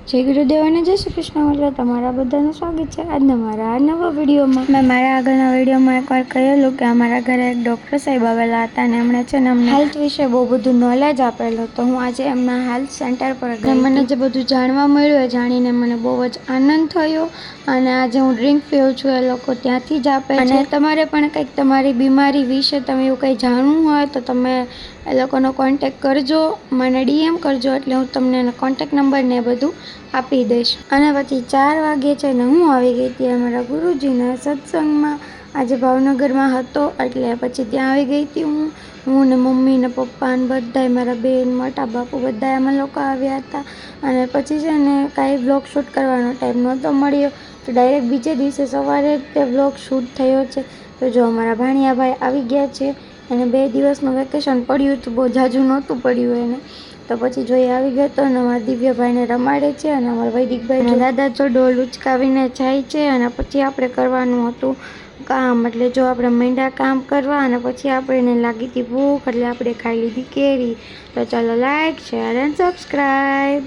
જય ગુરુદેવ અને જય શ્રી કૃષ્ણ મિત્રો, તમારા બધાનું સ્વાગત છે આજના મારા નવા વિડીયોમાં। મેં મારા આગળના વિડીયોમાં એકવાર કહેલું કે અમારા ઘરે એક ડૉક્ટર સાહેબ આવેલા હતા અને એમણે છે ને અમને હેલ્થ વિશે બહુ બધું નોલેજ આપેલું। તો હું આજે એમના હેલ્થ સેન્ટર પર ગઈ। મને જે બધું જાણવા મળ્યું એ જાણીને મને બહુ જ આનંદ થયો અને આજે હું ડ્રિંક પીઉં છું એ લોકો ત્યાંથી જ આપે છે। અને તમારે પણ કંઈક તમારી બીમારી વિશે તમે એવું કંઈ જાણવું હોય તો તમે એ લોકોનો કોન્ટેક કરજો, મને DM કરજો એટલે હું તમને એનો કોન્ટેક નંબર ને બધું આપી દઈશ। અને પછી 4 વાગે છે ને હું આવી ગઈ હતી અમારા ગુરુજીના સત્સંગમાં। આજે ભાવનગરમાં હતો એટલે પછી ત્યાં આવી ગઈ હતી હું ને મમ્મી ને પપ્પા ને બધાય, મારા બેન, મોટા બાપુ બધા અમે લોકો આવ્યા હતા। અને પછી છે ને કાંઈ વ્લોગ શૂટ કરવાનો ટાઈમ નહોતો મળ્યો તો ડાયરેક્ટ બીજે દિવસે સવારે જ તે વ્લોગ શૂટ થયો છે। તો જો અમારા ભાણિયાભાઈ આવી ગયા છે, એને 2 દિવસનું વેકેશન પડ્યું હતું, બહુ ઝાઝું નહોતું પડ્યું એને, તો પછી જોઈ આવી ગયો તો અને અમારા દિવ્યભાઈને રમાડે છે અને અમારા વૈદિકભાઈ દાદા તો ડોલ ઉચકાવીને જાય છે અને પછી આપણે કરવાનું હતું કામ। એટલે જો આપણે માંડ્યા કામ કરવા અને પછી આપણે એને લાગી હતી ભૂખ એટલે આપણે ખાઈ લીધી કેરી। તો ચાલો લાઈક, શેર એન્ડ સબસ્ક્રાઈબ।